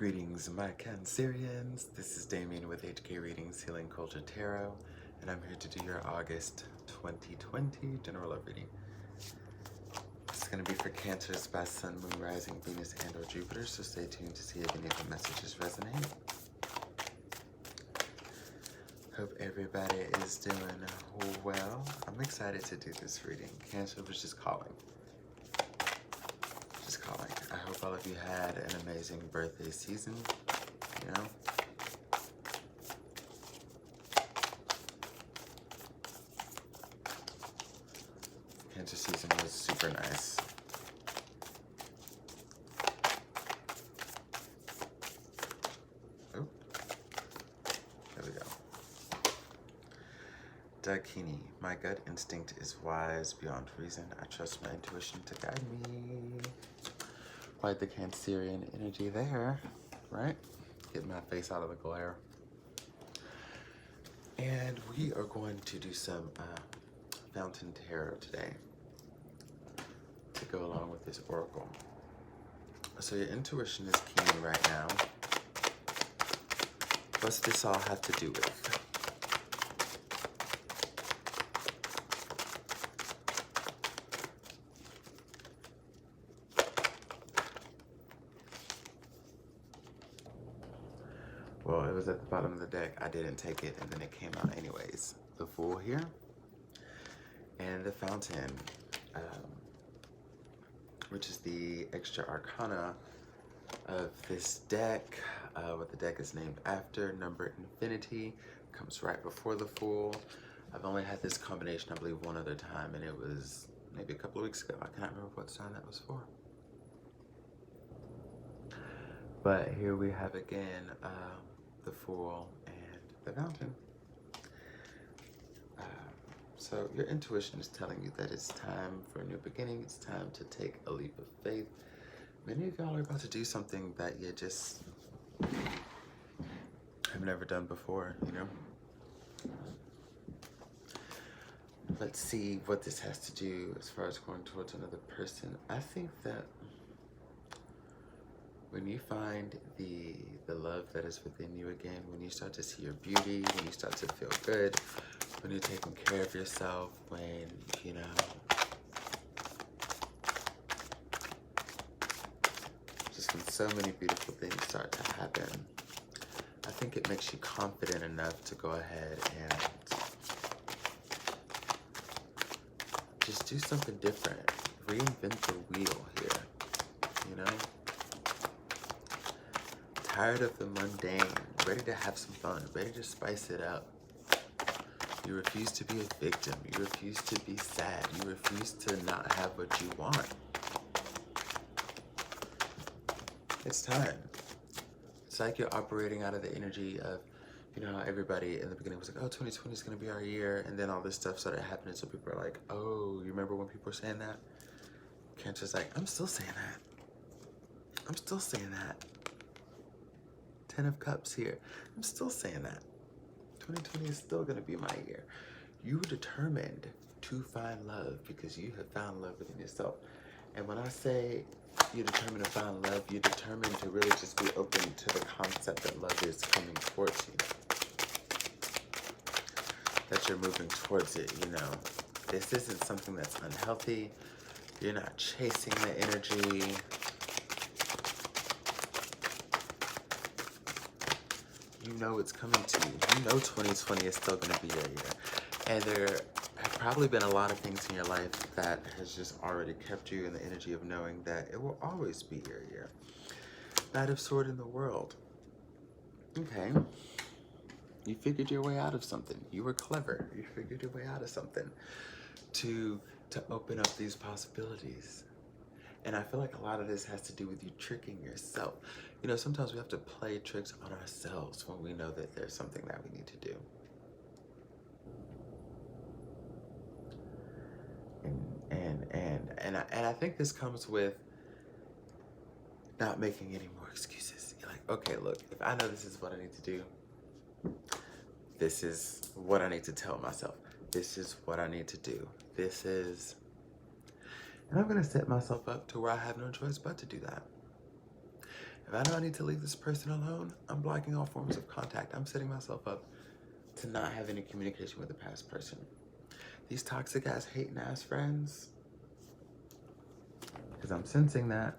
Greetings, my Cancerians. This is Damien with HK Readings Healing Culture Tarot, and I'm here to do your August 2020 general love reading. This is going to be for Cancer, Spice, Sun, Moon, Rising, Venus, and or Jupiter, so stay tuned to see if any of the messages resonate. Hope everybody is doing well. I'm excited to do this reading. Cancer was just calling. I hope all of you had an amazing birthday season, you know? Cancer season was super nice. Oh, there we go. Dakini, my gut instinct is wise beyond reason. I trust my intuition to guide me. Quite the Cancerian energy there, right? Get my face out of the glare. And we are going to do some Fountain Tarot today to go along with this oracle. So your intuition is keen right now. What's this all have to do with? Well, it was at the bottom of the deck. I didn't take it, and then it came out anyways. The Fool here, and the Fountain, which is the extra arcana of this deck. What the deck is named after, number infinity, comes right before the Fool. I've only had this combination, I believe, one other time, and it was maybe a couple of weeks ago. I cannot remember what sign that was for. But here we have again the Fool and the Fountain. So your intuition is telling you that it's time for a new beginning. It's time to take a leap of faith. Many of y'all are about to do something that you just have never done before, you know? Let's see what this has to do as far as going towards another person. I think that when you find the love that is within you again, when you start to see your beauty, when you start to feel good, when you're taking care of yourself, when, you know, just when so many beautiful things start to happen, I think it makes you confident enough to go ahead and just do something different. Reinvent the wheel here, you know? Tired of the mundane, ready to have some fun, ready to spice it up. You refuse to be a victim. You refuse to be sad. You refuse to not have what you want. It's time. It's like you're operating out of the energy of, you know, how everybody in the beginning was like, oh, 2020 is going to be our year. And then all this stuff started happening. So people are like, oh, you remember when people were saying that? Cancer's like, I'm still saying that. I'm still saying that. 10 of Cups here. I'm still saying that. 2020 is still going to be my year. You were determined to find love because you have found love within yourself. And when I say you're determined to find love, you're determined to really just be open to the concept that love is coming towards you. That you're moving towards it, you know. This isn't something that's unhealthy. You're not chasing the energy. You know it's coming to you. You know 2020 is still going to be your year. And there have probably been a lot of things in your life that has just already kept you in the energy of knowing that it will always be your year. Knight of Sword in the world. Okay. You figured your way out of something. You were clever. You figured your way out of something to open up these possibilities. And I feel like a lot of this has to do with you tricking yourself. You know, sometimes we have to play tricks on ourselves when we know that there's something that we need to do. And I think this comes with not making any more excuses. You're like, okay, look, if I know this is what I need to do, this is what I need to tell myself. This is what I need to do. And I'm going to set myself up to where I have no choice but to do that. If I know I need to leave this person alone, I'm blocking all forms of contact. I'm setting myself up to not have any communication with the past person. These toxic ass, hating ass friends, because I'm sensing that.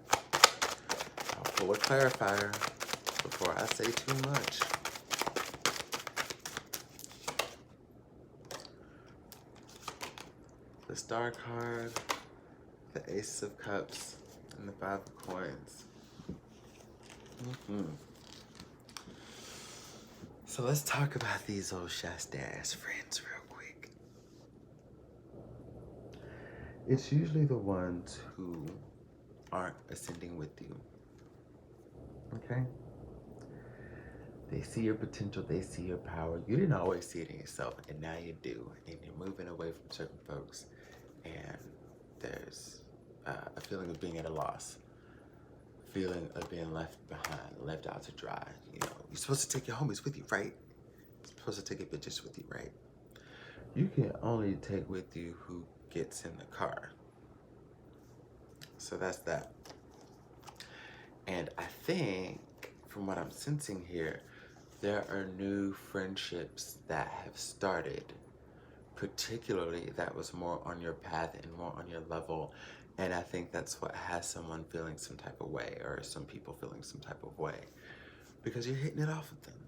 I'll pull a clarifier before I say too much. The Star card, the Ace of Cups, and the Five of Coins. So let's talk about these old Shasta ass friends real quick. It's usually the ones who aren't ascending with you. Okay? They see your potential, they see your power. You didn't always see it in yourself, and now you do. And you're moving away from certain folks, and there's a feeling of being at a loss. Feeling of being left behind, left out to dry. You know, you're supposed to take your homies with you, right? You're supposed to take your bitches with you, right? You can only take with you who gets in the car. So that's that. And I think, from what I'm sensing here, there are new friendships that have started, particularly that was more on your path and more on your level. And I think that's what has someone feeling some type of way, or some people feeling some type of way, because you're hitting it off with them.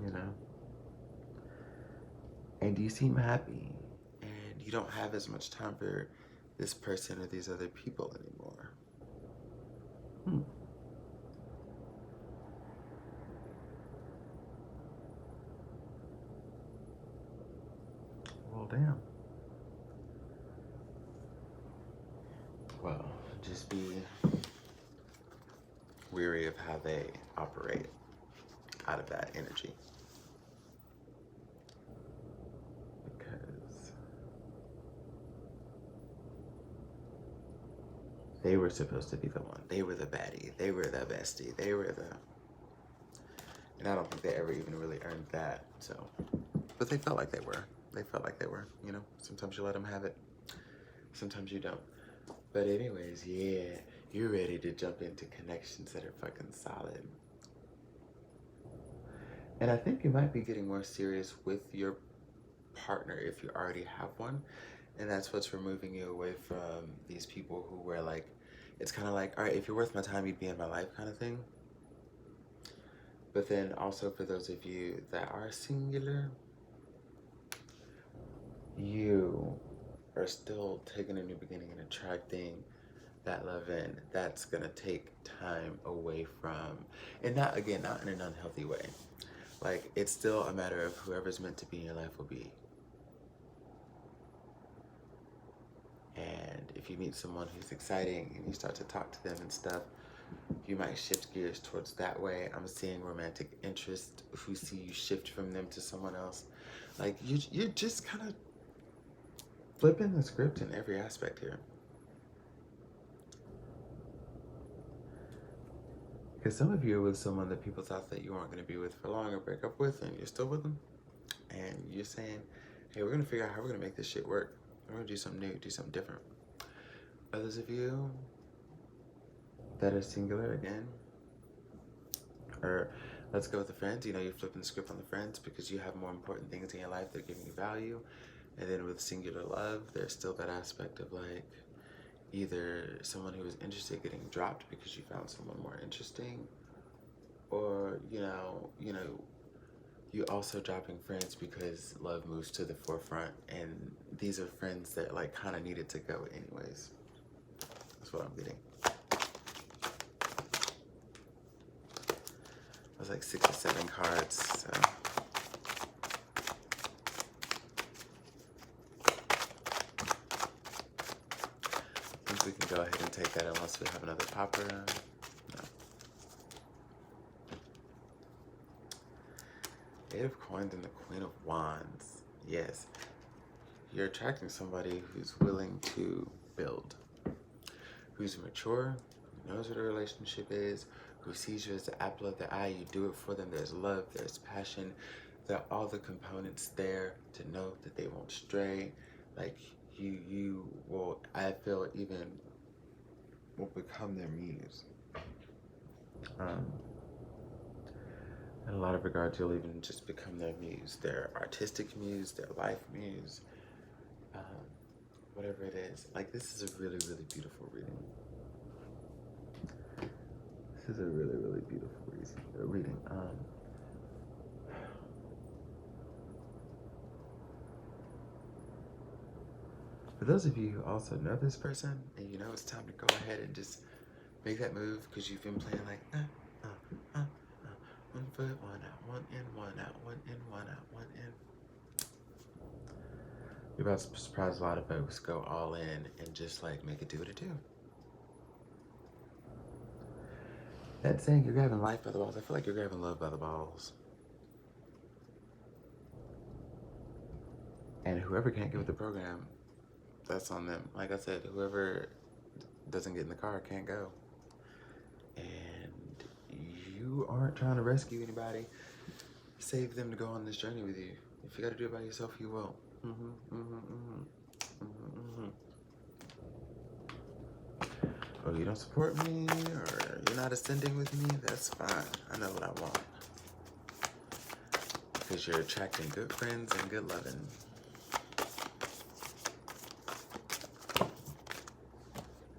You know? And you seem happy, and you don't have as much time for this person or these other people anymore. Well, damn. Well, just be weary of how they operate out of that energy. Because they were supposed to be the one. They were the baddie. They were the bestie. They were the... And I don't think they ever even really earned that, so... But they felt like they were. They felt like they were, you know? Sometimes you let them have it. Sometimes you don't. But anyways, yeah, you're ready to jump into connections that are fucking solid. And I think you might be getting more serious with your partner if you already have one. And that's what's removing you away from these people who were like, it's kind of like, all right, if you're worth my time, you'd be in my life kind of thing. But then also for those of you that are singular, you are still taking a new beginning and attracting that love in. That's gonna take time away from, and not, again, not in an unhealthy way. Like, it's still a matter of whoever's meant to be in your life will be. And if you meet someone who's exciting and you start to talk to them and stuff, you might shift gears towards that way. I'm seeing romantic interest who see you shift from them to someone else. Like, you're just kind of flipping the script in every aspect here. Because some of you are with someone that people thought that you weren't going to be with for long or break up with, and you're still with them. And you're saying, hey, we're going to figure out how we're going to make this shit work. We're going to do something new, do something different. Others of you that are singular again, or let's go with the friends. You know, you're flipping the script on the friends because you have more important things in your life that are giving you value. And then with singular love, there's still that aspect of like, either someone who is interested getting dropped because you found someone more interesting, or you also dropping friends because love moves to the forefront, and these are friends that like kind of needed to go anyways. That's what I'm getting. It was like 6 or 7 cards, so. I think we can go ahead and take that unless we have another popper. No. 8 of Coins and the Queen of Wands. Yes. You're attracting somebody who's willing to build, who's mature, who knows what a relationship is, who sees you as the apple of the eye. You do it for them. There's love, there's passion, there are all the components there to know that they won't stray. Like, you will, I feel, even will become their muse. In a lot of regards, you'll even just become their muse, their artistic muse, their life muse, whatever it is. Like, this is a really, really beautiful reading. This is a really, really beautiful reading. For those of you who also know this person, and you know it's time to go ahead and just make that move because you've been playing like, 1 foot, 1 out, 1 in, 1 out, 1 in, 1 out, 1 in. You're about to surprise a lot of folks, go all in and just like make it do what it do. That saying, you're grabbing life by the balls. I feel like you're grabbing love by the balls. And whoever can't get with the program, that's on them. Like I said, whoever doesn't get in the car can't go. And you aren't trying to rescue anybody. Save them to go on this journey with you. If you got to do it by yourself, you won't. Oh, you don't support me, or you're not ascending with me? That's fine. I know what I want. Because you're attracting good friends and good loving.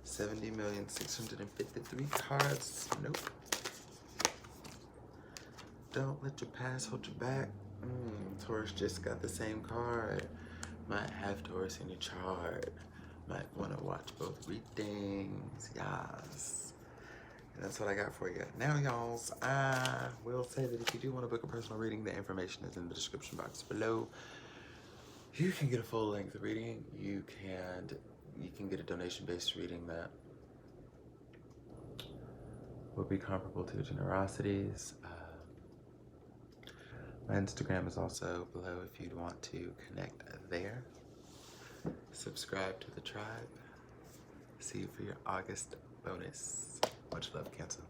$70,653 cards. Nope. Don't let your past hold you back. Taurus just got the same card. Might have Taurus in your chart. Might want to watch both readings. Yes. And that's what I got for you. Now, y'alls, I will say that if you do want to book a personal reading, the information is in the description box below. You can get a full-length reading. You can get a donation-based reading that will be comparable to generosities. My Instagram is also below if you'd want to connect there. Subscribe to the tribe. See you for your August bonus. Much love, Cancer.